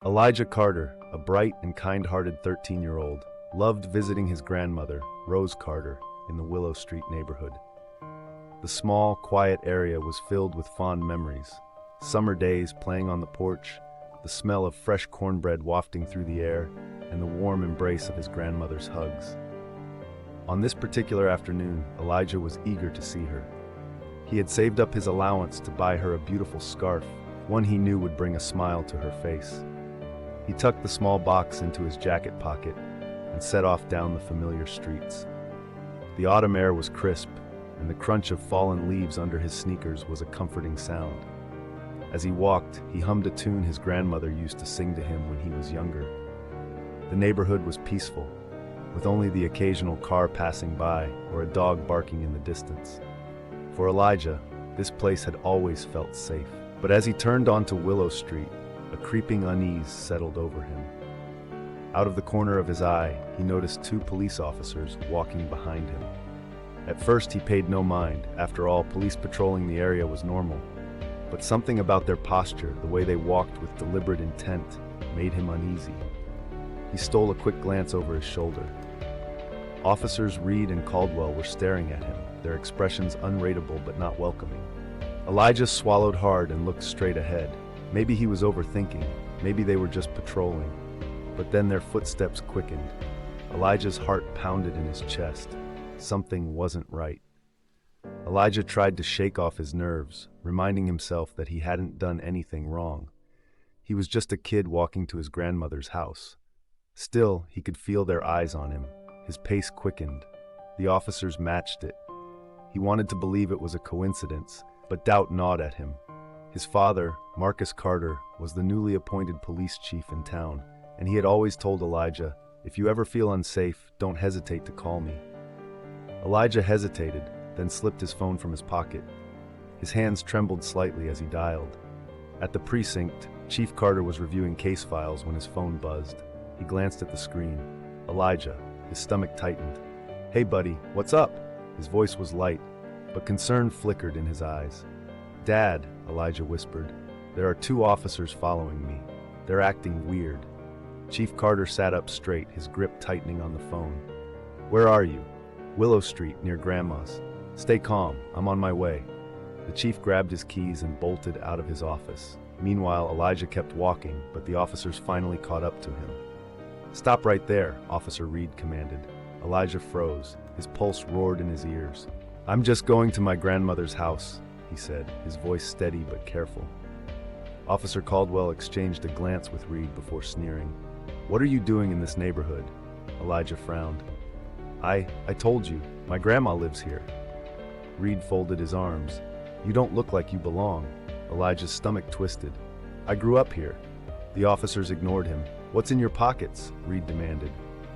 Elijah Carter, a bright and kind-hearted 13-year-old, loved visiting his grandmother, Rose Carter, in the Willow Street neighborhood. The small, quiet area was filled with fond memories. Summer days playing on the porch, the smell of fresh cornbread wafting through the air, and the warm embrace of his grandmother's hugs. On this particular afternoon, Elijah was eager to see her. He had saved up his allowance to buy her a beautiful scarf, one he knew would bring a smile to her face. He tucked the small box into his jacket pocket and set off down the familiar streets. The autumn air was crisp, and the crunch of fallen leaves under his sneakers was a comforting sound. As he walked, he hummed a tune his grandmother used to sing to him when he was younger. The neighborhood was peaceful, with only the occasional car passing by or a dog barking in the distance. For Elijah, this place had always felt safe. But as he turned onto Willow Street, a creeping unease settled over him. Out of the corner of his eye, he noticed two police officers walking behind him. At first, he paid no mind. After all, police patrolling the area was normal. But something about their posture, the way they walked with deliberate intent, made him uneasy. He stole a quick glance over his shoulder. Officers Reed and Caldwell were staring at him, their expressions unreadable but not welcoming. Elijah swallowed hard and looked straight ahead. Maybe he was overthinking, maybe they were just patrolling. But then their footsteps quickened. Elijah's heart pounded in his chest. Something wasn't right. Elijah tried to shake off his nerves, reminding himself that he hadn't done anything wrong. He was just a kid walking to his grandmother's house. Still, he could feel their eyes on him. His pace quickened. The officers matched it. He wanted to believe it was a coincidence, but doubt gnawed at him. His father, Marcus Carter, was the newly appointed police chief in town, and he had always told Elijah, "If you ever feel unsafe, don't hesitate to call me." Elijah hesitated, then slipped his phone from his pocket. His hands trembled slightly as he dialed. At the precinct, Chief Carter was reviewing case files when his phone buzzed. He glanced at the screen. Elijah, his stomach tightened. "Hey buddy, what's up?" His voice was light, but concern flickered in his eyes. "Dad," Elijah whispered, "there are two officers following me. They're acting weird." Chief Carter sat up straight, his grip tightening on the phone. "Where are you?" "Willow Street, near Grandma's." "Stay calm, I'm on my way." The chief grabbed his keys and bolted out of his office. Meanwhile, Elijah kept walking, but the officers finally caught up to him. "Stop right there," Officer Reed commanded. Elijah froze. His pulse roared in his ears. "I'm just going to my grandmother's house," he said, his voice steady but careful. Officer Caldwell exchanged a glance with Reed before sneering. "What are you doing in this neighborhood?" Elijah frowned. I told you, my grandma lives here." Reed folded his arms. "You don't look like you belong." Elijah's stomach twisted. "I grew up here." The officers ignored him. "What's in your pockets?" Reed demanded.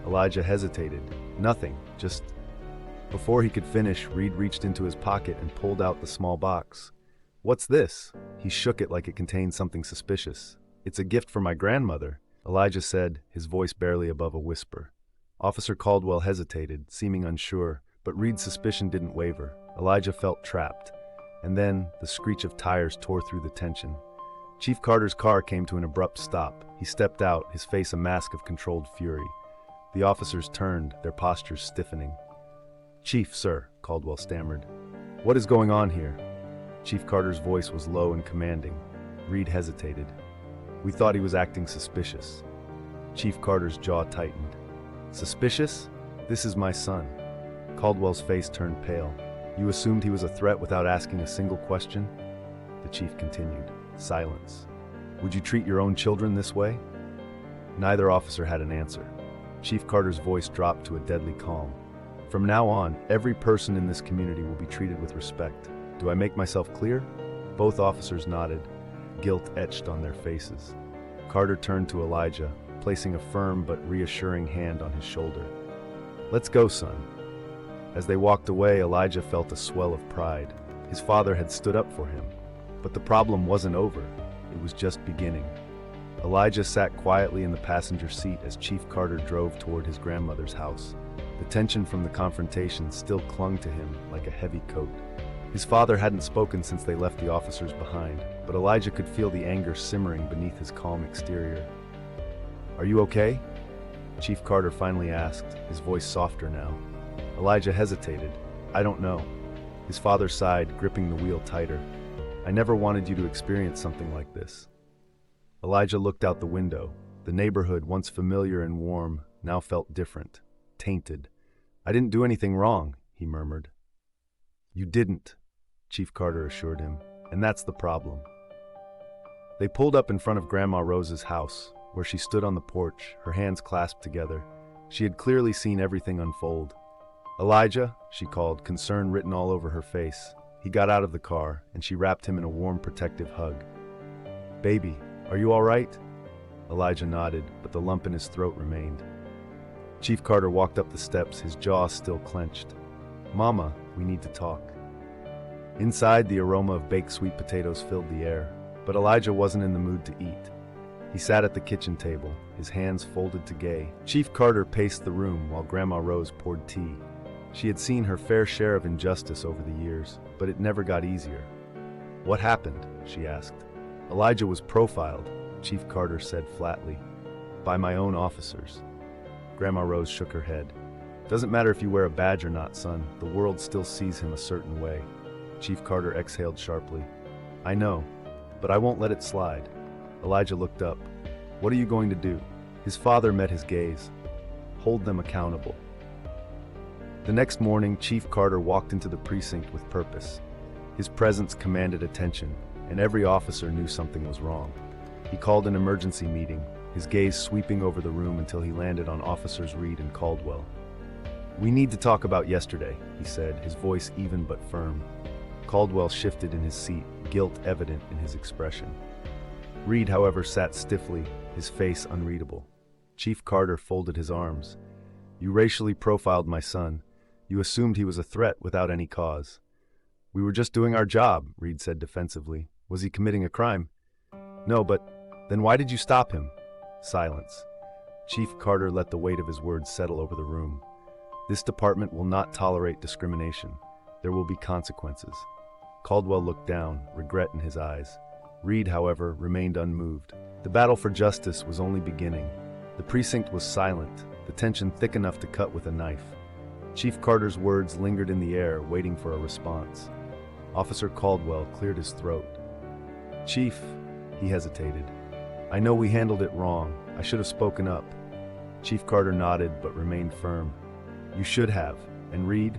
Elijah hesitated. "Nothing, just..." Before he could finish, Reed reached into his pocket and pulled out the small box. "What's this?" He shook it like it contained something suspicious. "It's a gift for my grandmother," Elijah said, his voice barely above a whisper. Officer Caldwell hesitated, seeming unsure, but Reed's suspicion didn't waver. Elijah felt trapped. And then, the screech of tires tore through the tension. Chief Carter's car came to an abrupt stop. He stepped out, his face a mask of controlled fury. The officers turned, their postures stiffening. "Chief, sir," Caldwell stammered. "What is going on here?" Chief Carter's voice was low and commanding. Reed hesitated. "We thought he was acting suspicious." Chief Carter's jaw tightened. "Suspicious? This is my son." Caldwell's face turned pale. "You assumed he was a threat without asking a single question?" The chief continued. Silence. "Would you treat your own children this way?" Neither officer had an answer. Chief Carter's voice dropped to a deadly calm. "From now on, every person in this community will be treated with respect. Do I make myself clear?" Both officers nodded, guilt etched on their faces. Carter turned to Elijah, placing a firm but reassuring hand on his shoulder. "Let's go, son." As they walked away, Elijah felt a swell of pride. His father had stood up for him. But the problem wasn't over. It was just beginning. Elijah sat quietly in the passenger seat as Chief Carter drove toward his grandmother's house. The tension from the confrontation still clung to him like a heavy coat. His father hadn't spoken since they left the officers behind, but Elijah could feel the anger simmering beneath his calm exterior. "Are you okay?" Chief Carter finally asked, his voice softer now. Elijah hesitated. "I don't know." His father sighed, gripping the wheel tighter. "I never wanted you to experience something like this." Elijah looked out the window. The neighborhood, once familiar and warm, now felt different, tainted. "I didn't do anything wrong," he murmured. "You didn't," Chief Carter assured him, "and that's the problem." They pulled up in front of Grandma Rose's house, where she stood on the porch, her hands clasped together. She had clearly seen everything unfold. "Elijah," she called, concern written all over her face. He got out of the car, and she wrapped him in a warm, protective hug. "Baby, are you all right?" Elijah nodded, but the lump in his throat remained. Chief Carter walked up the steps, his jaw still clenched. "Mama, we need to talk." Inside, the aroma of baked sweet potatoes filled the air, but Elijah wasn't in the mood to eat. He sat at the kitchen table, his hands folded to gaze. Chief Carter paced the room while Grandma Rose poured tea. She had seen her fair share of injustice over the years, but it never got easier. "What happened?" she asked. "Elijah was profiled," Chief Carter said flatly, "by my own officers." Grandma Rose shook her head. "Doesn't matter if you wear a badge or not, son, the world still sees him a certain way." Chief Carter exhaled sharply. "I know, but I won't let it slide." Elijah looked up. "What are you going to do?" His father met his gaze. "Hold them accountable." The next morning, Chief Carter walked into the precinct with purpose. His presence commanded attention, and every officer knew something was wrong. He called an emergency meeting, his gaze sweeping over the room until he landed on Officers Reed and Caldwell. "We need to talk about yesterday," he said, his voice even but firm. Caldwell shifted in his seat, guilt evident in his expression. Reed, however, sat stiffly, his face unreadable. Chief Carter folded his arms. "You racially profiled my son. You assumed he was a threat without any cause." "We were just doing our job," Reed said defensively. "Was he committing a crime?" "No, but then why did you stop him?" Silence. Chief Carter let the weight of his words settle over the room. "This department will not tolerate discrimination. There will be consequences." Caldwell looked down, regret in his eyes. Reed, however, remained unmoved. The battle for justice was only beginning. The precinct was silent, the tension thick enough to cut with a knife. Chief Carter's words lingered in the air, waiting for a response. Officer Caldwell cleared his throat. "Chief," he hesitated. "I know we handled it wrong. I should have spoken up." Chief Carter nodded but remained firm. "You should have. And Reed?"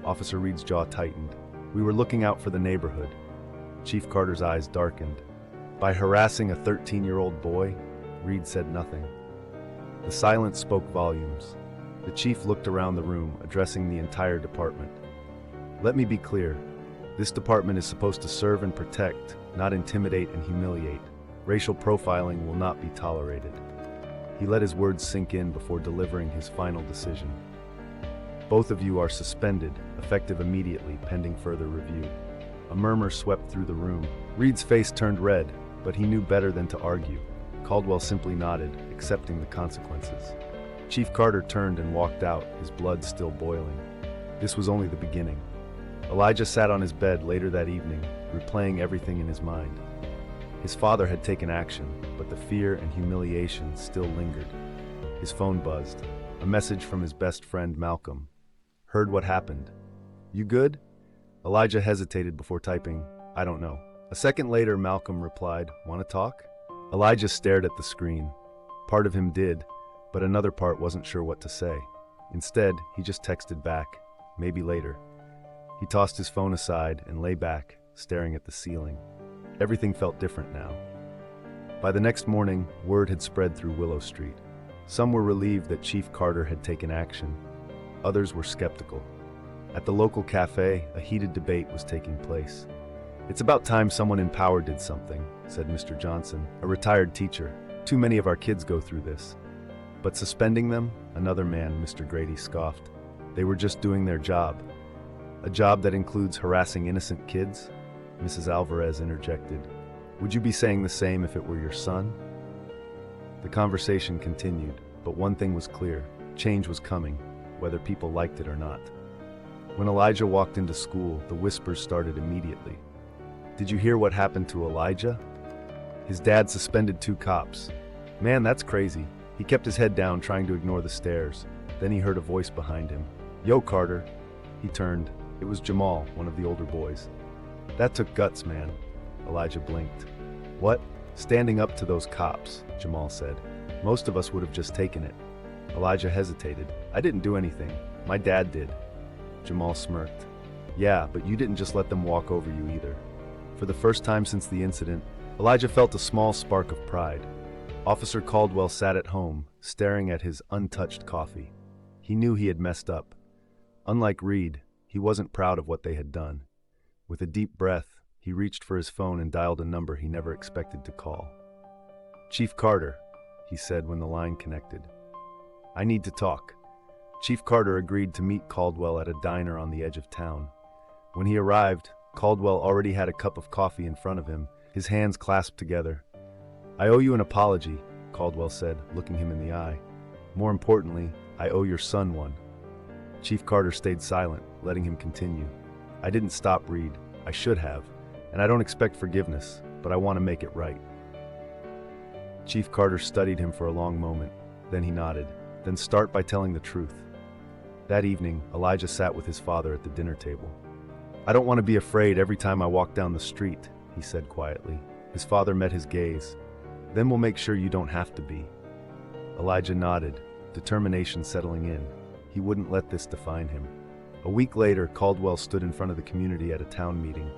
Officer Reed's jaw tightened. "We were looking out for the neighborhood." Chief Carter's eyes darkened. "By harassing a 13-year-old boy?" Reed said nothing. The silence spoke volumes. The chief looked around the room, addressing the entire department. "Let me be clear. This department is supposed to serve and protect, not intimidate and humiliate. Racial profiling will not be tolerated." He let his words sink in before delivering his final decision. "Both of you are suspended, effective immediately, pending further review." A murmur swept through the room. Reed's face turned red, but he knew better than to argue. Caldwell simply nodded, accepting the consequences. Chief Carter turned and walked out, his blood still boiling. This was only the beginning. Elijah sat on his bed later that evening, replaying everything in his mind. His father had taken action, but the fear and humiliation still lingered. His phone buzzed. A message from his best friend, Malcolm. "Heard what happened. You good?" Elijah hesitated before typing, "I don't know." A second later, Malcolm replied, "Want to talk?" Elijah stared at the screen. Part of him did, but another part wasn't sure what to say. Instead, he just texted back, "Maybe later." He tossed his phone aside and lay back, staring at the ceiling. Everything felt different now. By the next morning, word had spread through Willow Street. Some were relieved that Chief Carter had taken action. Others were skeptical. At the local cafe, a heated debate was taking place. "It's about time someone in power did something," said Mr. Johnson, a retired teacher. "Too many of our kids go through this." "But suspending them?" Another man, Mr. Grady, scoffed. "They were just doing their job." "A job that includes harassing innocent kids?" Mrs. Alvarez interjected. "Would you be saying the same if it were your son?" The conversation continued, but one thing was clear. Change was coming, whether people liked it or not. When Elijah walked into school, the whispers started immediately. "Did you hear what happened to Elijah? His dad suspended 2 cops. Man, that's crazy. He kept his head down, trying to ignore the stares. Then he heard a voice behind him. "Yo, Carter." He turned. It was Jamal, one of the older boys. "That took guts, man." Elijah blinked. "What?" "Standing up to those cops," Jamal said. "Most of us would have just taken it." Elijah hesitated. "I didn't do anything. My dad did." Jamal smirked. "Yeah, but you didn't just let them walk over you either." For the first time since the incident, Elijah felt a small spark of pride. Officer Caldwell sat at home, staring at his untouched coffee. He knew he had messed up. Unlike Reed, he wasn't proud of what they had done. With a deep breath, he reached for his phone and dialed a number he never expected to call. "Chief Carter," he said when the line connected. "I need to talk." Chief Carter agreed to meet Caldwell at a diner on the edge of town. When he arrived, Caldwell already had a cup of coffee in front of him, his hands clasped together. "I owe you an apology," Caldwell said, looking him in the eye. "More importantly, I owe your son one." Chief Carter stayed silent, letting him continue. "I didn't stop Reed. I should have. And I don't expect forgiveness, but I want to make it right." Chief Carter studied him for a long moment. Then he nodded. "Then start by telling the truth." That evening, Elijah sat with his father at the dinner table. "I don't want to be afraid every time I walk down the street," he said quietly. His father met his gaze. "Then we'll make sure you don't have to be." Elijah nodded, determination settling in. He wouldn't let this define him. A week later, Caldwell stood in front of the community at a town meeting.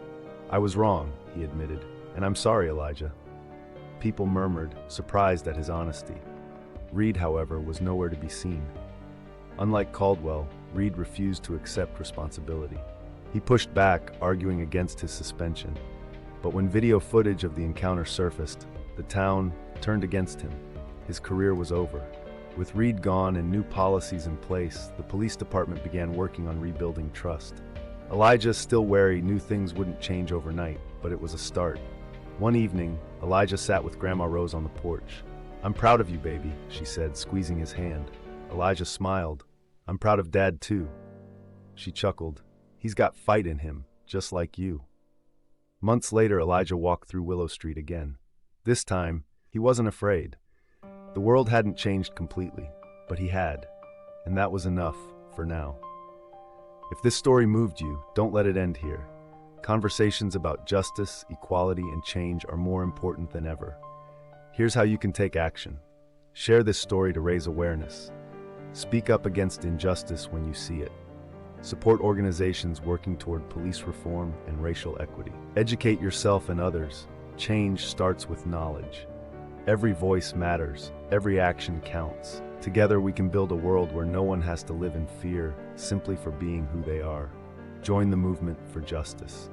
"I was wrong," he admitted, "and I'm sorry, Elijah." People murmured, surprised at his honesty. Reed, however, was nowhere to be seen. Unlike Caldwell, Reed refused to accept responsibility. He pushed back, arguing against his suspension. But when video footage of the encounter surfaced, the town turned against him. His career was over. With Reed gone and new policies in place, the police department began working on rebuilding trust. Elijah, still wary, knew things wouldn't change overnight, but it was a start. One evening, Elijah sat with Grandma Rose on the porch. "I'm proud of you, baby," she said, squeezing his hand. Elijah smiled. "I'm proud of Dad, too." She chuckled. "He's got fight in him, just like you." Months later, Elijah walked through Willow Street again. This time, he wasn't afraid. The world hadn't changed completely, but he had, and that was enough for now. If this story moved you, don't let it end here. Conversations about justice, equality, and change are more important than ever. Here's how you can take action. Share this story to raise awareness. Speak up against injustice when you see it. Support organizations working toward police reform and racial equity. Educate yourself and others. Change starts with knowledge. Every voice matters. Every action counts. Together we can build a world where no one has to live in fear simply for being who they are. Join the movement for justice.